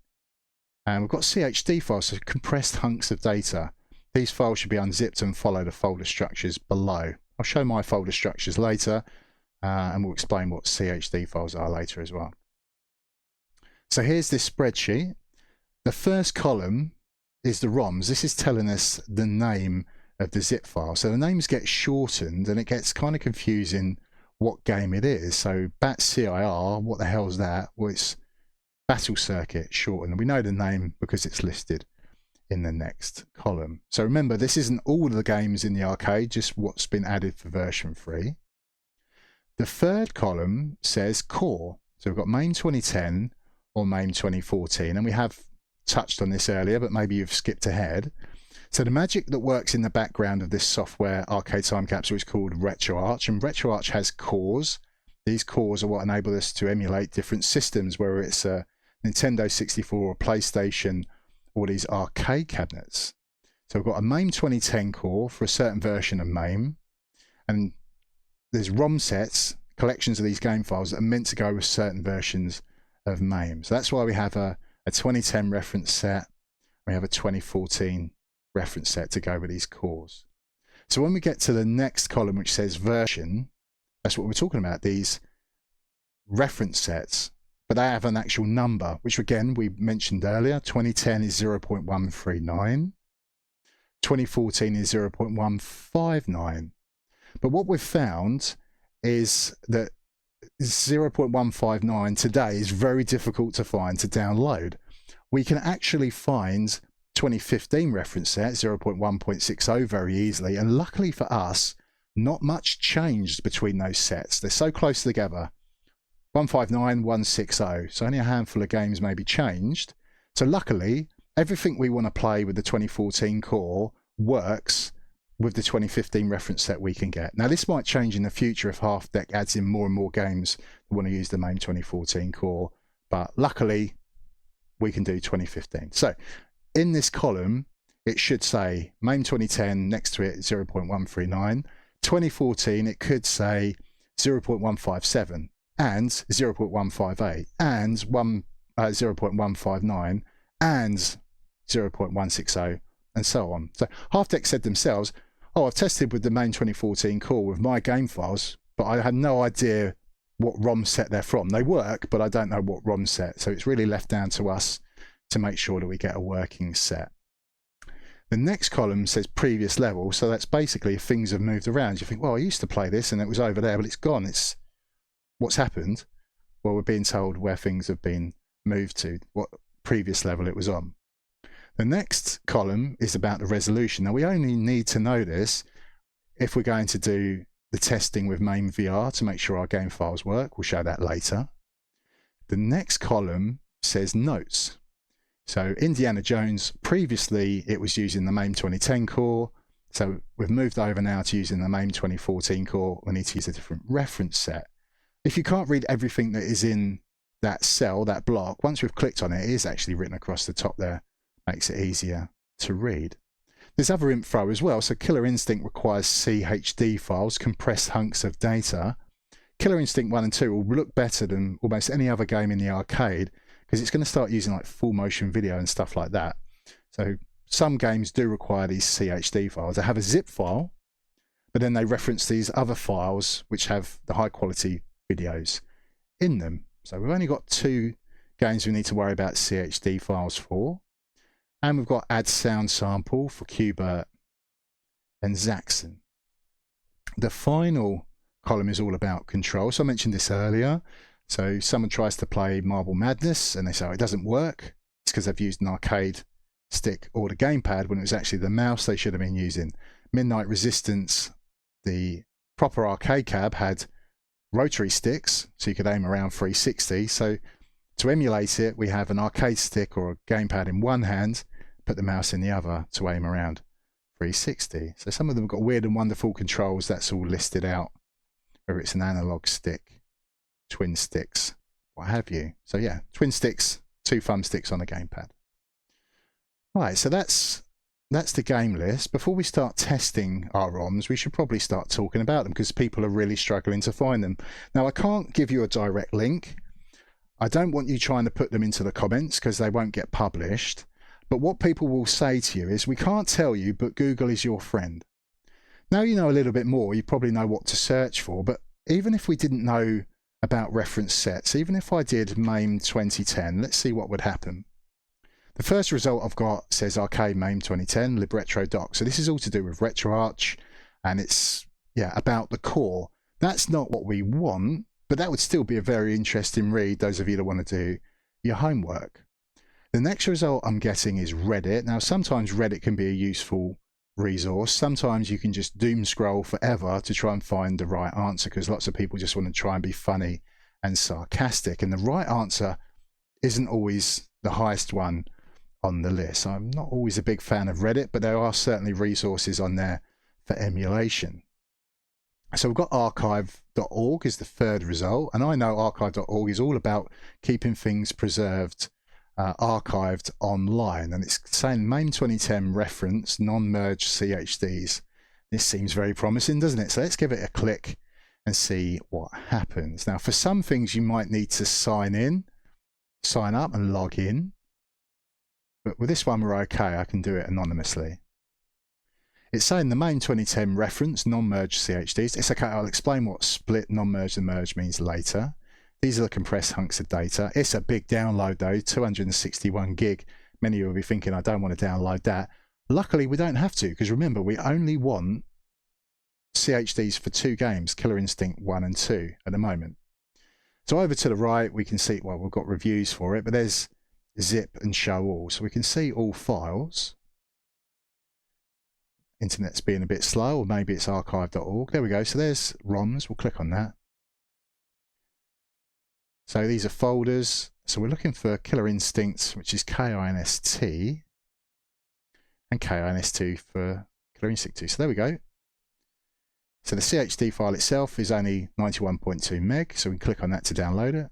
And we've got CHD files, so compressed hunks of data. These files should be unzipped and follow the folder structures below. I'll show my folder structures later. And we'll explain what CHD files are later as well. So here's this spreadsheet. The first column is the ROMs. This is telling us the name of the zip file. So the names get shortened and it gets kind of confusing what game it is. So BAT-CIR, what the hell's that? Well, it's Battle Circuit shortened. We know the name because it's listed in the next column. So remember, this isn't all of the games in the arcade, just what's been added for version 3. The third column says core. So we've got MAME 2010 or MAME 2014, and we have touched on this earlier, but maybe you've skipped ahead. So the magic that works in the background of this software Arcade Time Capsule is called RetroArch, and RetroArch has cores. These cores are what enable us to emulate different systems, whether it's a Nintendo 64 or PlayStation or these arcade cabinets. So we've got a MAME 2010 core for a certain version of MAME, and there's ROM sets, collections of these game files that are meant to go with certain versions of MAME. So that's why we have a 2010 reference set, we have a 2014 reference set to go with these cores. So when we get to the next column which says version, that's what we're talking about, these reference sets, but they have an actual number, which again we mentioned earlier. 2010 is 0.139, 2014 is 0.159. But what we've found is that 0.159 today is very difficult to find to download. We can actually find 2015 reference set 0.1.60 very easily, and luckily for us, not much changed between those sets. They're so close together. 159, 160. So only a handful of games may be changed. So luckily, everything we want to play with the 2014 core works with the 2015 reference set we can get. Now this might change in the future if Half-Deck adds in more and more games that want to use the MAME 2014 core, but luckily we can do 2015. So in this column, it should say MAME 2010, next to it 0.139. 2014, it could say 0.157 and 0.158 and 0.159 and 0.160 and so on. So Half-Deck said themselves, oh, I've tested with the MAME 2014 core with my game files, but I had no idea what ROM set they're from. They work, but I don't know what ROM set. So it's really left down to us to make sure that we get a working set. The next column says previous level. So that's basically if things have moved around. You think, well, I used to play this and it was over there, but it's gone. It's what's happened. Well, we're being told where things have been moved to, what previous level it was on. The next column is about the resolution. Now, we only need to know this if we're going to do the testing with MAMEVR to make sure our game files work. We'll show that later. The next column says notes. So Indiana Jones, previously it was using the MAME 2010 core. So we've moved over now to using the MAME 2014 core. We need to use a different reference set. If you can't read everything that is in that cell, that block, once we've clicked on it, it is actually written across the top there. Makes it easier to read. There's other info as well. So Killer Instinct requires CHD files, compressed hunks of data. Killer Instinct 1 and 2 will look better than almost any other game in the arcade because it's going to start using like full motion video and stuff like that. So some games do require these CHD files. They have a zip file, but then they reference these other files which have the high quality videos in them. So we've only got 2 games we need to worry about CHD files for. And we've got add sound sample for Qbert and Zaxxon. The final column is all about control. So I mentioned this earlier. So someone tries to play Marble Madness and they say, oh, it doesn't work. It's because they've used an arcade stick or the gamepad when it was actually the mouse they should have been using. Midnight Resistance, the proper arcade cab, had rotary sticks, so you could aim around 360. So to emulate it, we have an arcade stick or a gamepad in one hand, put the mouse in the other to aim around 360. So some of them have got weird and wonderful controls. That's all listed out, whether it's an analog stick, twin sticks, what have you. So yeah, twin sticks, 2 thumbsticks on a gamepad. Right, so that's the game list. Before we start testing our ROMs, we should probably start talking about them because people are really struggling to find them. Now, I can't give you a direct link. I don't want you trying to put them into the comments because they won't get published. But what people will say to you is, we can't tell you, but Google is your friend. Now you know a little bit more, you probably know what to search for, but even if we didn't know about reference sets, even if I did MAME 2010, let's see what would happen. The first result I've got says Arcade MAME 2010, libretro doc. So this is all to do with RetroArch, and it's, yeah, about the core. That's not what we want, but that would still be a very interesting read, those of you that want to do your homework. The next result I'm getting is Reddit. Now, sometimes Reddit can be a useful resource. Sometimes you can just doom scroll forever to try and find the right answer because lots of people just want to try and be funny and sarcastic. And the right answer isn't always the highest one on the list. I'm not always a big fan of Reddit, but there are certainly resources on there for emulation. So we've got archive.org is the third result. And I know archive.org is all about keeping things preserved, archived online, and it's saying MAME 2010 reference non-merged CHDs. This seems very promising, doesn't it? So let's give it a click and see what happens. Now, for some things you might need to sign up and log in, but with this one we're okay. I can do it anonymously. It's saying the MAME 2010 reference non-merged CHDs. It's okay, I'll explain what split, non-merged and merged means later. These are the compressed hunks of data. It's a big download though, 261 gig. Many of you will be thinking, I don't want to download that. Luckily, we don't have to, because remember, we only want CHDs for 2 games, Killer Instinct 1 and 2 at the moment. So over to the right, we can see, well, we've got reviews for it, but there's zip and show all. So we can see all files. Internet's being a bit slow, or maybe it's archive.org. There we go. So there's ROMs. We'll click on that. So these are folders. So we're looking for Killer Instinct, which is KINST, and KINS2 for Killer Instinct 2. So there we go. So the CHD file itself is only 91.2 meg, so we can click on that to download it.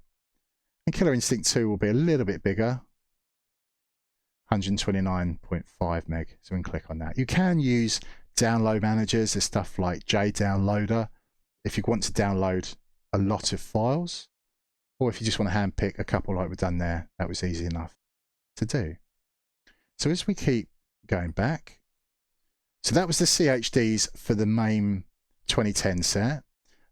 And Killer Instinct 2 will be a little bit bigger, 129.5 meg, so we can click on that. You can use download managers. There's stuff like JDownloader if you want to download a lot of files, or if you just want to handpick a couple like we've done there, that was easy enough to do. So as we keep going back, so that was the CHDs for the MAME 2010 set,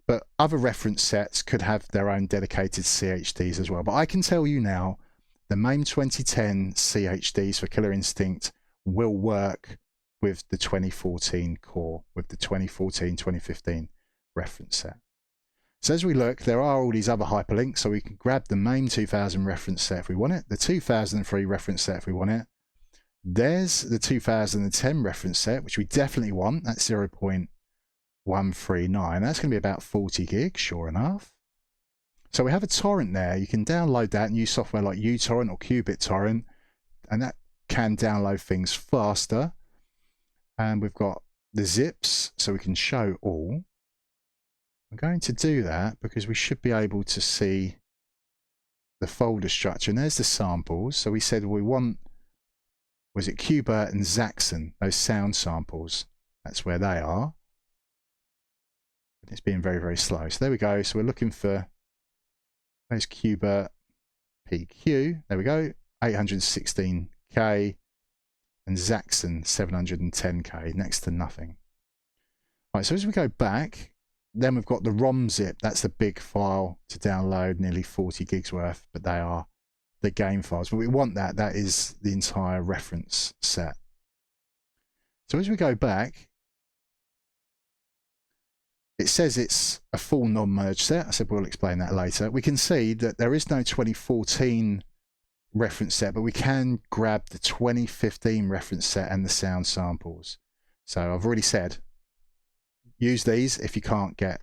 but other reference sets could have their own dedicated CHDs as well. But I can tell you now, the MAME 2010 CHDs for Killer Instinct will work with the 2014 core, with the 2014-2015 reference set. So as we look, there are all these other hyperlinks, so we can grab the MAME 2000 reference set if we want it, the 2003 reference set if we want it. There's the 2010 reference set, which we definitely want. That's 0.139. That's going to be about 40 gigs, sure enough. So we have a torrent there. You can download that and use software like uTorrent or QBitTorrent, and that can download things faster. And we've got the zips, so we can show all. I'm going to do that because we should be able to see the folder structure. And there's the samples. So we said we want, was it Qbert and Zaxxon, those sound samples. That's where they are. It's being very, very slow. So there we go. So we're looking for those Qbert PQ. There we go. 816K and Zaxxon 710K, next to nothing. Right, so as we go back, then we've got the ROM zip. That's the big file to download, nearly 40 gigs worth, but they are the game files. But we want that. That is the entire reference set. So as we go back, it says it's a full non-merge set. I said we'll explain that later. We can see that there is no 2014 reference set, but we can grab the 2015 reference set and the sound samples. So I've already said, use these if you can't get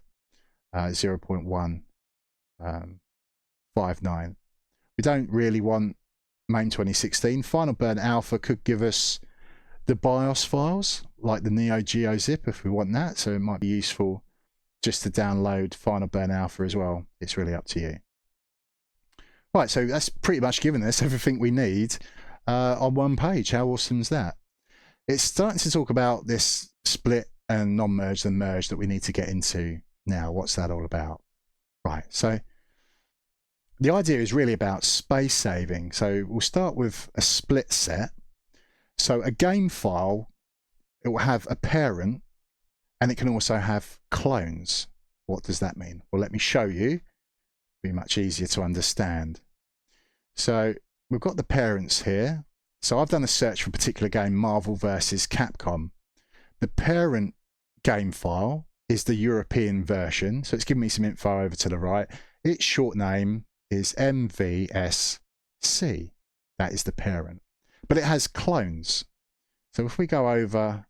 0.159. We don't really want MAME 2016. Final Burn Alpha could give us the BIOS files, like the Neo Geo zip if we want that, so it might be useful just to download Final Burn Alpha as well. It's really up to you. Right, so that's pretty much given us everything we need on one page. How awesome is that? It's starting to talk about this split and non-merged and merged that we need to get into now. What's that all about? Right, so the idea is really about space saving. So we'll start with a split set. So a game file, it will have a parent and it can also have clones. What does that mean? Well, let me show you. It'll be much easier to understand. So we've got the parents here. So I've done a search for a particular game, Marvel versus Capcom. The parent game file is the European version. So it's giving me some info over to the right. Its short name is MVSC. That is the parent. But it has clones. So if we go over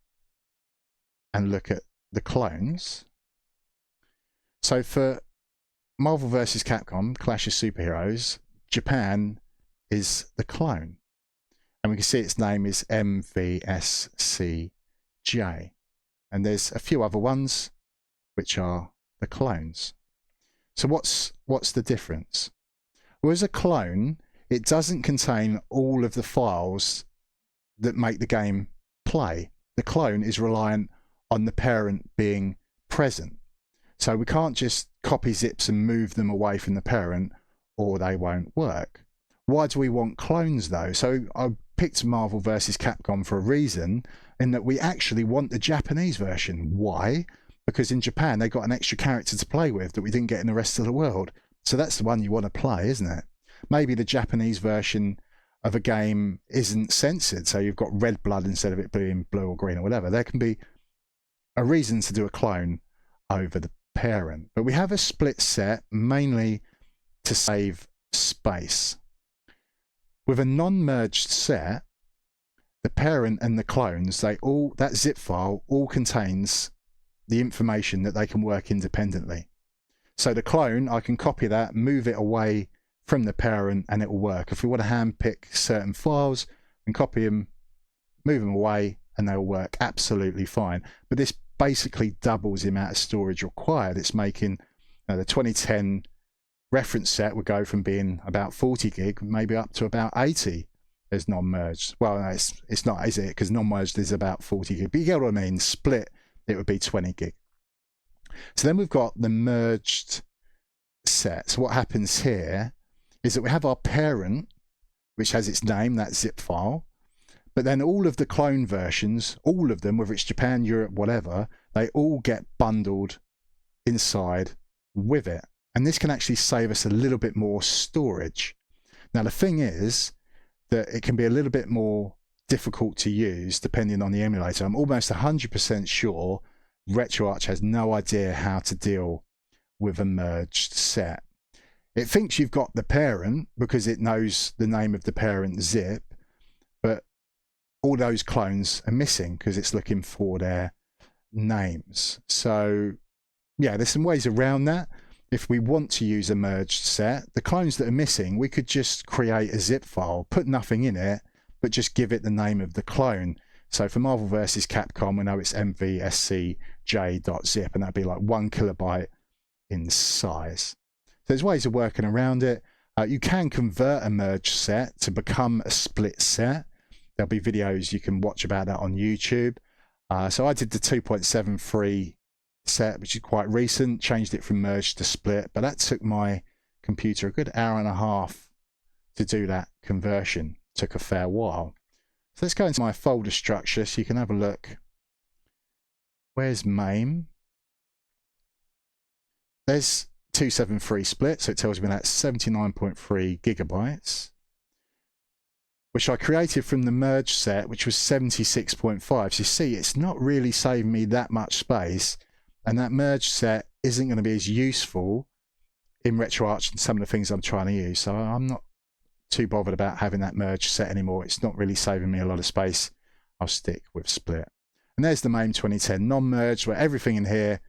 and look at the clones. So for Marvel vs. Capcom, Clash of Superheroes, Japan is the clone. And we can see its name is MVSCJ. And there's a few other ones which are the clones. So what's the difference? Well, as a clone, it doesn't contain all of the files that make the game play. The clone is reliant on the parent being present. So we can't just copy zips and move them away from the parent or they won't work. Why do we want clones though? So I picked Marvel vs. Capcom for a reason, in that we actually want the Japanese version. Why? Because in Japan they got an extra character to play with that we didn't get in the rest of the world. So that's the one you want to play, isn't it? Maybe the Japanese version of a game isn't censored, so you've got red blood instead of it being blue or green or whatever. There can be a reason to do a clone over the parent. But we have a split set mainly to save space. With a non-merged set, the parent and the clones, that zip file all contains the information that they can work independently. So the clone, I can copy that, move it away from the parent, and it will work. If we want to handpick certain files and copy them, move them away, and they'll work absolutely fine. But this basically doubles the amount of storage required. It's making the 2010 reference set would go from being about 40 gig, maybe up to about 80 as non-merged. Well, no, it's not, is it? Because non-merged is about 40 gig. But you get what I mean. Split, it would be 20 gig. So then we've got the merged set. So what happens here is that we have our parent, which has its name, that zip file. But then all of the clone versions, all of them, whether it's Japan, Europe, whatever, they all get bundled inside with it. And this can actually save us a little bit more storage. Now, the thing is that it can be a little bit more difficult to use depending on the emulator. I'm almost 100% sure RetroArch has no idea how to deal with a merged set. It thinks you've got the parent because it knows the name of the parent zip, but all those clones are missing because it's looking for their names. So yeah, there's some ways around that. If we want to use a merged set, the clones that are missing, we could just create a zip file, put nothing in it, but just give it the name of the clone. So for Marvel vs. Capcom, we know it's mvscj.zip, and that'd be like 1 kilobyte in size. So there's ways of working around it. You can convert a merged set to become a split set. There'll be videos you can watch about that on YouTube. So I did the 2.73 set, which is quite recent, changed it from merged to split, but that took my computer a good hour and a half to do that conversion. Took a fair while. So let's go into my folder structure so you can have a look. Where's MAME? There's 273 split, so it tells me that's 79.3 gigabytes, which I created from the merged set, which was 76.5. So you see, it's not really saving me that much space, and that merged set isn't going to be as useful in RetroArch and some of the things I'm trying to use. So I'm not too bothered about having that merged set anymore. It's not really saving me a lot of space. I'll stick with split. And there's the MAME 2010 non-merged, where everything in here,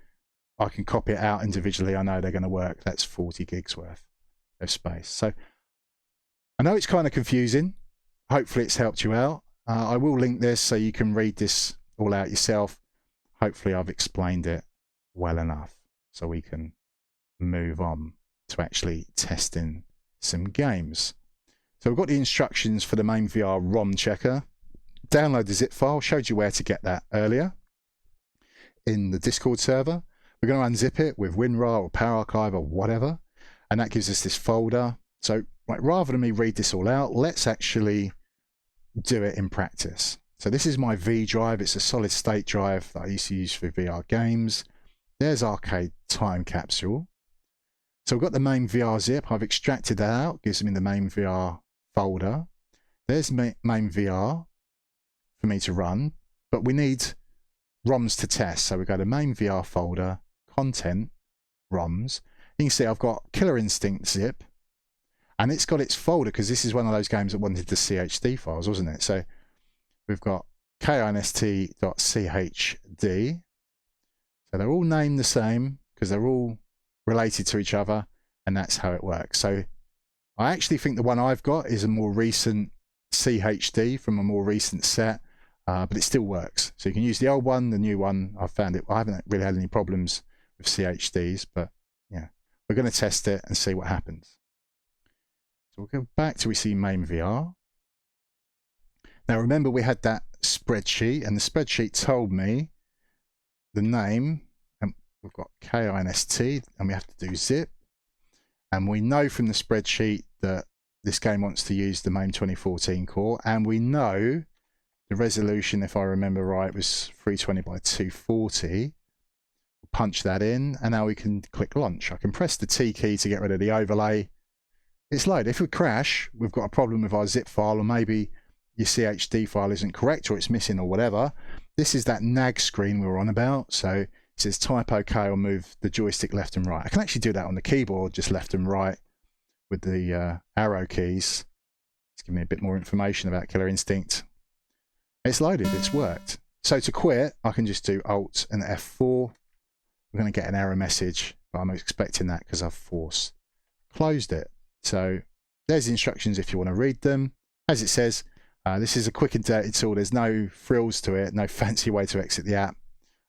I can copy it out individually. I know they're going to work. That's 40 gigs worth of space. So I know it's kind of confusing. Hopefully it's helped you out. I will link this so you can read this all out yourself. Hopefully I've explained it well enough so we can move on to actually testing some games. So we've got the instructions for the MAMEVR ROM checker. Download the zip file. Showed you where to get that earlier in the Discord server. We're going to unzip it with WinRAR or Power Archive or whatever, and that gives us this folder. So right, rather than me read this all out, let's actually do it in practice. So this is my V drive. It's a solid state drive that I used to use for VR games. There's Arcade Time Capsule. So we've got the MAMEVR zip. I've extracted that out. Gives me the MAMEVR folder. There's MAMEVR for me to run, but we need ROMs to test. So we go to MAMEVR folder, content, ROMs. You can see I've got Killer Instinct zip, and it's got its folder because this is one of those games that wanted the CHD files, wasn't it? So we've got kinst.chd. So they're all named the same because they're all related to each other, and that's how it works. So I actually think the one I've got is a more recent CHD from a more recent set, but it still works. So you can use the old one, the new one. I've found it. I haven't really had any problems with CHDs, but yeah, we're going to test it and see what happens. So we'll go back to we see MAMEVR. Now remember we had that spreadsheet, and the spreadsheet told me the name, and we've got KINST, and we have to do zip, and we know from the spreadsheet that this game wants to use the MAME 2014 core, and we know the resolution, if I remember right, was 320 by 240. Punch that in, and now we can click launch. I can press the T key to get rid of the overlay. It's loaded. If we crash, we've got a problem with our zip file, or maybe your CHD file isn't correct or it's missing or whatever. This is that nag screen we were on about. So it says type OK or move the joystick left and right. I can actually do that on the keyboard, just left and right with the arrow keys. It's giving me a bit more information about Killer Instinct. It's loaded, it's worked. So to quit, I can just do Alt and F4. We're going to get an error message, but I'm expecting that because I've force closed it. So there's the instructions if you want to read them. As it says, this is a quick and dirty tool. There's no frills to it, no fancy way to exit the app.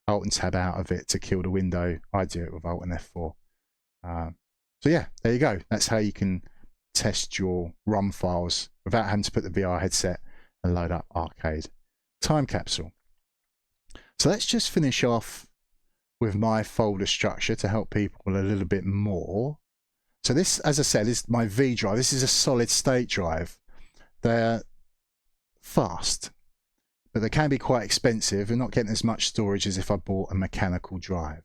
Alt and tab out of it to kill the window. I do it with Alt and F4. So yeah, there you go. That's how you can test your ROM files without having to put the VR headset and load up Arcade Time Capsule. So let's just finish off with my folder structure to help people a little bit more. So this, as I said, is my V drive. This is a solid state drive. They're fast, but they can be quite expensive and not getting as much storage as if I bought a mechanical drive.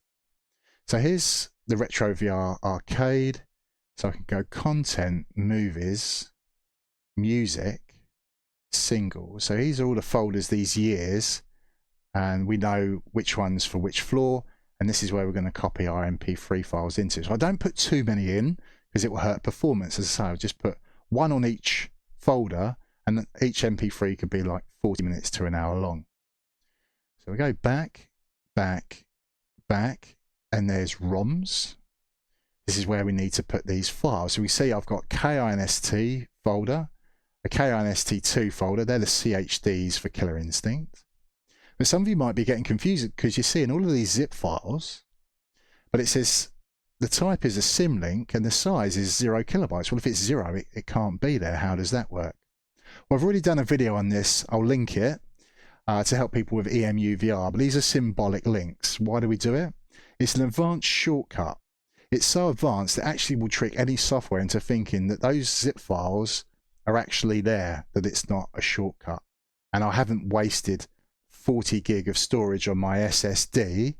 So here's the RetroVR Arcade. So I can go content, movies, music, single. So these are all the folders these years, and we know which ones for which floor, and this is where we're going to copy our MP3 files into. So I don't put too many in because it will hurt performance. As I say, I'll just put one on each folder, and each MP3 could be like 40 minutes to an hour long. So we go back, back, back, and there's ROMs. This is where we need to put these files. So we see I've got KINST folder, a KINST2 folder. They're the CHDs for Killer Instinct. But some of you might be getting confused because you're seeing all of these zip files, but it says the type is a symlink and the size is 0 kilobytes. Well, if it's 0, it can't be there. How does that work? Well, I've already done a video on this. I'll link it to help people with EmuVR, but these are symbolic links. Why do we do it? It's an advanced shortcut. It's so advanced it actually will trick any software into thinking that those zip files are actually there, that it's not a shortcut. And I haven't wasted 40 gig of storage on my SSD.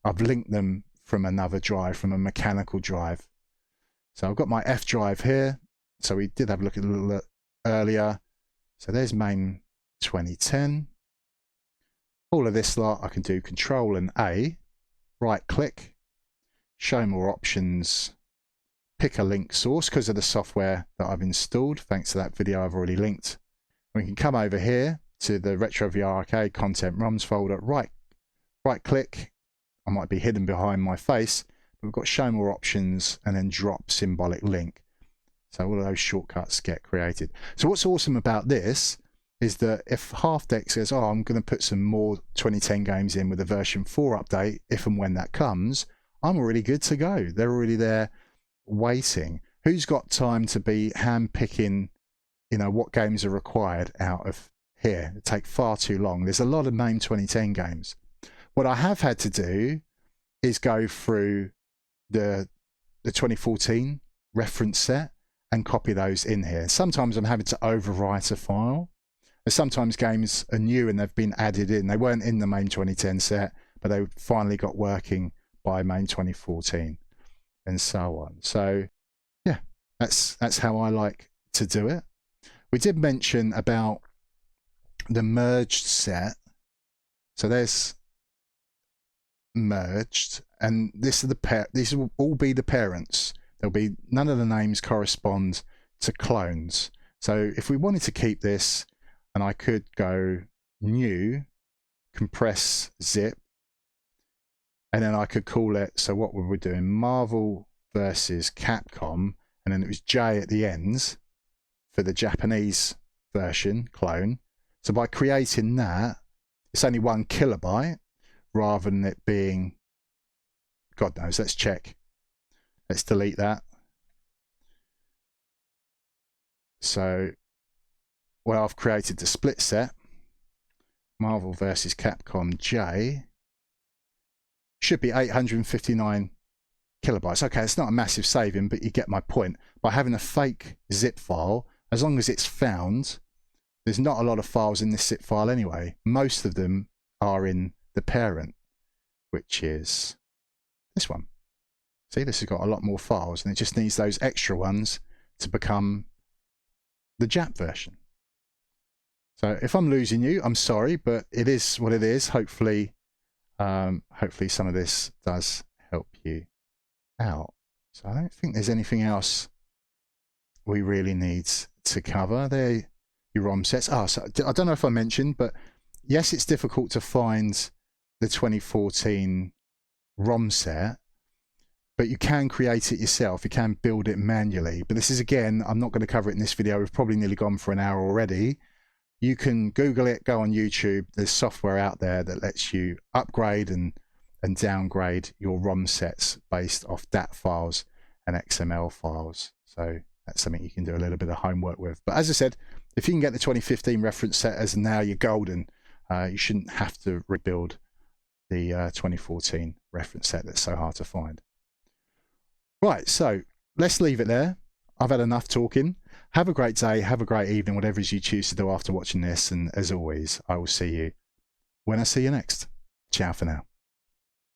I've linked them from another drive, from a mechanical drive. So I've got my F drive here. So we did have a look at it a little earlier. So there's MAME 2010. All of this lot I can do Control and A, right click, show more options, pick a link source because of the software that I've installed, thanks to that video I've already linked. We can come over here to the RetroVR Arcade Content ROMs folder, right click, I might be hidden behind my face, but we've got show more options and then drop symbolic link. So all of those shortcuts get created. So what's awesome about this is that if Halfdeck says, oh, I'm going to put some more 2010 games in with a version 4 update, if and when that comes, I'm already good to go. They're already there waiting. Who's got time to be hand picking, you know, what games are required out of here? It takes far too long. There's a lot of MAME 2010 games. What I have had to do is go through the 2014 reference set and copy those in here. Sometimes I'm having to overwrite a file. And sometimes games are new and they've been added in. They weren't in the MAME 2010 set, but they finally got working by MAME 2014 and so on. So yeah, that's how I like to do it. We did mention about the merged set. So there's merged, and this is these will all be the parents. There'll be none of the names correspond to clones. So if we wanted to keep this, and I could go new, compress zip, and then I could call it, so what were we doing? Marvel versus Capcom, and then it was J at the end for the Japanese version clone. So by creating that, it's only 1 kilobyte rather than it being, God knows, let's check. Let's delete that. So, well, I've created the split set, Marvel versus Capcom J, should be 859 kilobytes. Okay, it's not a massive saving, but you get my point. By having a fake zip file, as long as it's found, there's not a lot of files in this zip file anyway. Most of them are in the parent, which is this one. See, this has got a lot more files, and it just needs those extra ones to become the Jap version. So if I'm losing you, I'm sorry, but it is what it is. Hopefully, hopefully some of this does help you out. So I don't think there's anything else we really need to cover. There, your ROM sets. Oh, so I don't know if I mentioned, but yes, it's difficult to find the 2014 ROM set, but you can create it yourself. You can build it manually. But this is, again, I'm not going to cover it in this video. We've probably nearly gone for an hour already. You can Google it, go on YouTube. There's software out there that lets you upgrade and downgrade your ROM sets based off DAT files and XML files. So that's something you can do a little bit of homework with. But as I said, if you can get the 2015 reference set as now, you're golden. You shouldn't have to rebuild the 2014 reference set that's so hard to find. Right, so let's leave it there. I've had enough talking. Have a great day, have a great evening, whatever it is you choose to do after watching this. And as always, I will see you when I see you next. Ciao for now.